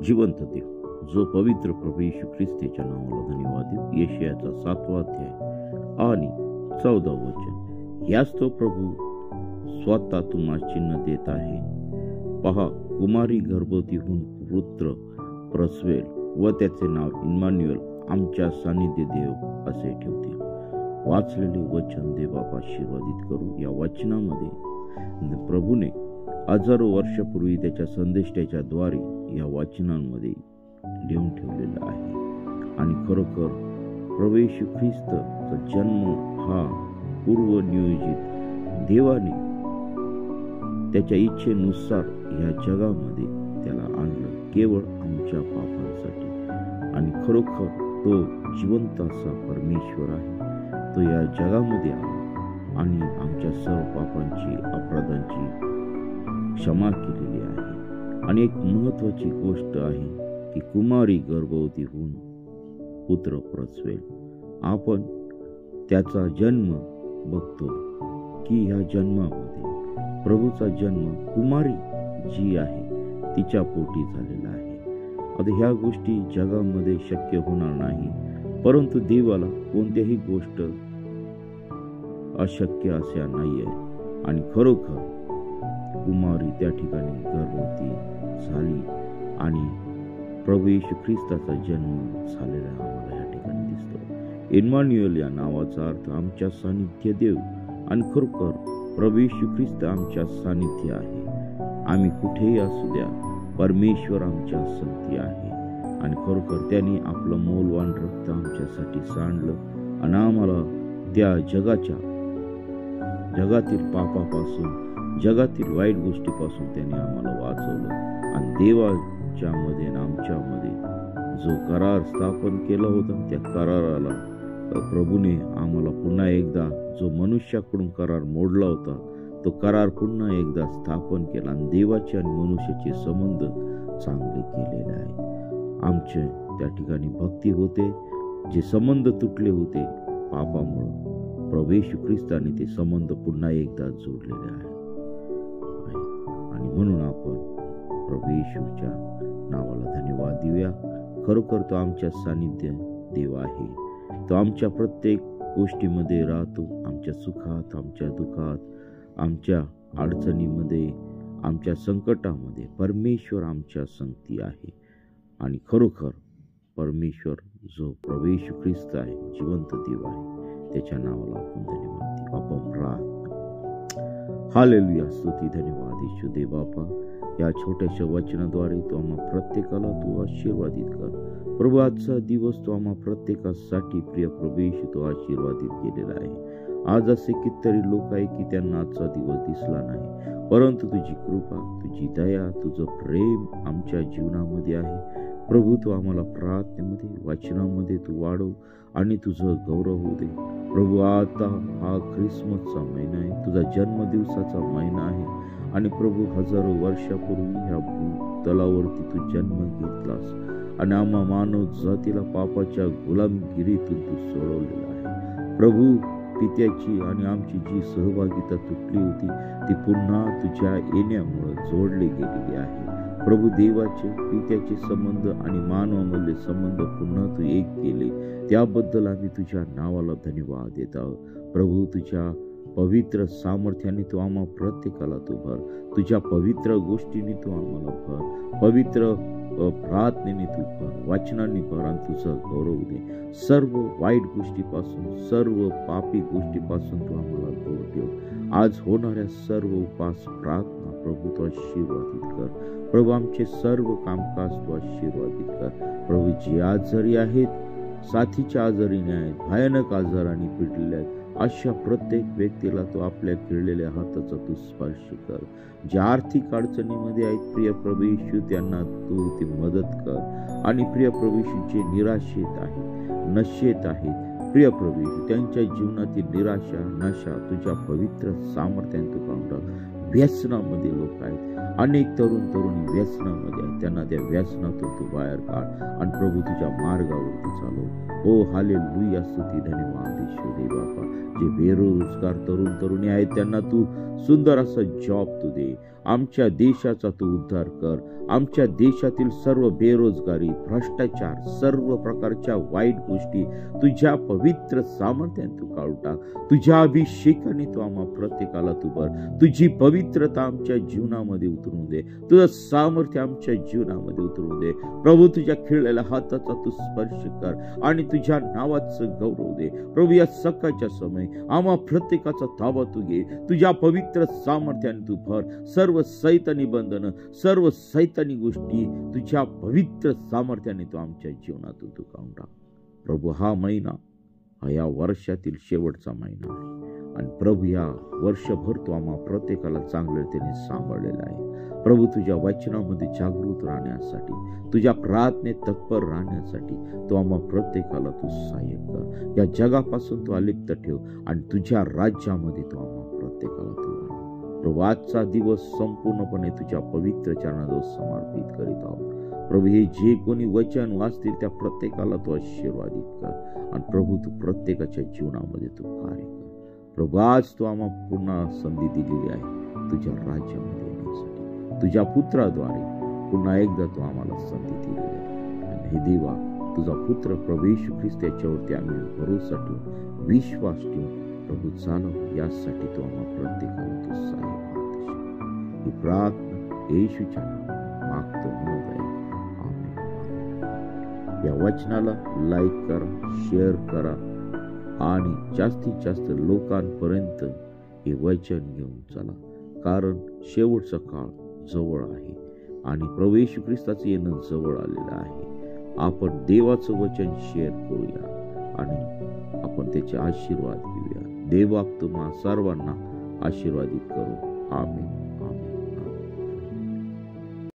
जिवंत देव, जो पवित्र प्रभू येशू ख्रिस्ताच्या नावाला धन्यवाद देऊ. यशायाचा 7वा अध्याय आणि 14वे वचन. याच तो प्रभू स्वतः तुम्हाला चिन्ह देत आहे. पहा, कुमारी गर्भवती होऊन पुत्र प्रसवेल व त्याचे नाव इम्मानुएल, आमच्या सानिध्य देव असे ठेवतील. वाचलेले वचन देवबापा आशीर्वादित करू. या वचनामध्ये प्रभूने हजारो वर्षापूर्वी त्याच्या संदेष्टाच्या द्वारे या वचनांमध्ये लिहून ठेवलेलं आहे. आणि खरोखर प्रभू येशू ख्रिस्ताचा जन्म हा पूर्वनियोजित देवाने त्याच्या इच्छेनुसार या जगामध्ये त्याला आणलं, केवळ आमच्या पापांसाठी. आणि खरोखर तो जिवंत असा परमेश्वर आहे. तो या जगामध्ये आला आणि आमच्या सर्व पापांची, अपराधांची क्षमा केलेली आहे. आणि एक महत्वाची गोष्ट आहे की कुमारी गर्भवती होऊन पुत्र प्रसवेल. आपण त्याचा जन्म बघतो की ह्या जन्मामध्ये प्रभूचा जन्म कुमारी जी आहे तिच्या पोटी झालेला आहे. आता ह्या गोष्टी जगामध्ये शक्य होणार नाही, परंतु देवाला कोणत्याही गोष्ट अशक्य अशा नाही आहे. आणि खरोखर कुमारी त्या ठिकाणी गर्भवती झाली आणि प्रभू येशू ख्रिस्ताचा जन्म झालेला आम्हाला या ठिकाणी दिसतो. इम्मानुएल या नावाचा अर्थ आमच्या सानिध्य देव. आणि खरोखर प्रभू येशू ख्रिस्त आमच्या सानिध्य आहे. आम्ही कुठेही असू द्या, परमेश्वर आमच्या संगती आहे. आणि खरोखर त्यांनी आपलं मौल्यवान रक्त आमच्यासाठी सांडलं आणि आम्हाला त्या जगातील पापापासून, जगातील वाईट गोष्टीपासून त्यांनी आम्हाला वाचवलं. आणि देवाच्या मध्ये आणि आमच्यामध्ये जो करार स्थापन केला होता, त्या कराराला प्रभूने आम्हाला पुन्हा एकदा, जो मनुष्याकडून करार मोडला होता, तो करार पुन्हा एकदा स्थापन केला आणि देवाचे आणि मनुष्याचे संबंध चांगले केलेले आहेत. आमचे त्या ठिकाणी भक्ती होते, जे संबंध तुटले होते पापामुळे, प्रभू येशू ख्रिस्ताने ते संबंध पुन्हा एकदा जोडलेले आहेत. आणि म्हणून आपण प्रभू येशूच्या नावाला धन्यवाद देऊया. खरोखर तो आमच्या सानिध्य देव आहे. तो आमच्या प्रत्येक गोष्टीमध्ये राहतो. आमच्या सुखात, आमच्या दुःखात, आमच्या अडचणीमध्ये, आमच्या संकटामध्ये परमेश्वर आमच्या संगती आहे. आणि खरोखर परमेश्वर जो प्रभू येशू ख्रिस्त आहे, जिवंत देव आहे, त्याच्या नावाला आपण धन्यवाद देऊ. आपण प्रार्थना. हालेलुया, स्तुती, धन्यवाद येशू देव बापा. या छोट्याशा वचनाद्वारे तू आम्हा प्रत्येकाला तू आशीर्वादित कर. प्रभू, आजचा दिवस तो आम्हा प्रत्येकासाठी प्रिय प्रभू येशू तो आशीर्वादित केलेला आहे. आज असे कितीतरी लोक आहे की त्यांना आजचा दिवस दिसला नाही, परंतु तुझी कृपा, तुझी दया, तुझं प्रेम आमच्या जीवनामध्ये आहे. प्रभू, तू आम्हाला प्रार्थनेमध्ये, वचनामध्ये तू वाढव आणि तुझं गौरव होऊ दे. प्रभू, आता हा ख्रिसमसचा महिना आहे, तुझा जन्मदिवसाचा महिना आहे. आणि प्रभू, हजारो वर्षापूर्वी ह्या भूतलावरती तू जन्म घेतलास आणि आम्हा मानव जातीला पापाच्या गुलामगिरीतून तू सोडवलेला आहे. प्रभू, पित्याची आणि आमची जी सहभागिता तुटली होती ती पुन्हा तुझ्या येण्यामुळे जोडली गेलेली आहे. प्रभू, देवाचे, पित्याचे संबंध आणि मानवामधले संबंध पुन्हा तू एक केले, त्याबद्दल आम्ही तुझ्या नावाला धन्यवाद देत आहोत. प्रभू, तुझ्या पवित्र सामर्थ्याने तू आम्हा प्रत्येकाला तू भर. तुझ्या पवित्र गोष्टीने तू आम्हाला भर. पवित्र प्रार्थनेने तू भर, वचनांनी भर आणि तुझं गौरव दे. सर्व वाईट गोष्टीपासून, सर्व पापी गोष्टीपासून तू आम्हाला दूर ठेव. आज होणाऱ्या सर्व उपास, प्रार्थना प्रभू तू आशीर्वादित कर. प्रभू, आमचे सर्व कामकाज तू आशीर्वादित कर. प्रभू, जे आजारी आहेत, साथीच्या आजारीने आहेत, भयानक आजाराने पिडलेले आहेत, अशा प्रत्येक व्यक्तीला तू आपल्या खिळलेल्या हाताचा तू स्पर्श कर. जे आर्थिक अडचणीमध्ये आहेत प्रिय प्रभू येशू, त्यांना तू ती मदत कर. आणि प्रिय प्रभू येशू, जे निराशेत आहेत, नशेत आहेत, प्रिय प्रभू येशू, त्यांच्या जीवनातील निराशा, नशा तुझ्या पवित्र सामर्थ्याने तू काढून टाक. व्यसनामध्ये लोक आहेत, अनेक तरुणी व्यसनामध्ये आहेत, त्यांना त्या व्यसनातून तू बाहेर काढ आणि प्रभू तुझ्या मार्गावरती चालव. ओ हालेलुया, स्तुती, धन्यवाद येशू दे बापा. जे बेरोजगार तरुणी आहेत त्यांना तू सुंदर असा जॉब तू दे आमच्या देशाचा तू उद्धार कर. आमच्या देशातील सर्व बेरोजगारी, भ्रष्टाचार, सर्व प्रकारच्या वाईट गोष्टी तुझ्या पवित्र सामर्थ्याने तू काढून टाक. तुझ्या अभिषेकाने तू आम्हा प्रत्येकाला तू भर. तुझी पवित्रता आमच्या जीवनामध्ये उतरून दे. तुझं सामर्थ्य आमच्या जीवनामध्ये उतरून दे. प्रभू, तुझ्या खिळलेल्या हाताचा तू स्पर्श कर आणि तुझ्या नावाचं गौरव दे. प्रभू, या सकाळच्या समय आम्हा प्रत्येकाचा ताबा तू घे. तुझ्या पवित्र सामर्थ्याने तू भर. सर्व सैतानी बंधनं, सर्व सैतानी गोष्टी तुझ्या पवित्र सामर्थ्याने तू आमच्या जीवनातून तू काढून टाक. प्रभू, हा महिना हा या वर्षातील शेवटचा महिना आहे आणि प्रभू, या वर्षभर तू आम्हा प्रत्येकाला चांगल्या रीतीने सांभाळलेला आहे. प्रभू, तुझ्या वचनामध्ये जागृत राहण्यासाठी, तुझ्या प्रार्थनेत तत्पर राहण्यासाठी तू आम्हा प्रत्येकाला तू सहाय्य कर. या जगापासून तू अलिप्त ठेव आणि तुझ्या राज्यामध्ये तू आम्हा प्रत्येकाला तू आण. प्रभू, आजचा दिवस संपूर्णपणे तुझ्या पवित्र चरणाजवळ समर्पित करीत आहोत. प्रभू, हे जे कोणी वचन वाचतील त्या प्रत्येकाला तू आशीर्वादित कर आणि प्रभू, तू प्रत्येकाच्या जीवनामध्ये तू कार्य कर. प्रभू, आज तू आम्हा पुन्हा संधी दिलेली आहे तुझ्या राज्यामध्ये येण्यासाठी. तुझ्या पुत्राद्वारे पुन्हा एकदा तू आम्हाला संधी दिलेली आहे आणि हे देवा, तुझा पुत्र प्रभू येशू ख्रिस्त याच्यावरती आम्ही भरोसा ठेवून, विश्वास ठेवून प्रभू चालव. यासाठी तू आम्हा प्रत्येकाला तू सहाय्य कर. ही प्रार्थना येशूच्या नावात मागतो म्हणत आहे. या वचनाला लाईक करा, शेअर करा आणि जास्तीत जास्त लोकांपर्यंत हे वचन घेऊन चला, कारण शेवटचा काळ जवळ आहे आणि प्रभू येशू ख्रिस्ताचं येणं जवळ आलेलं आहे. आपण देवाचं वचन शेअर करूया आणि आपण त्याचे आशीर्वाद घेऊया. देवा तुम्हा सर्वांना आशीर्वादित करो. आमेन.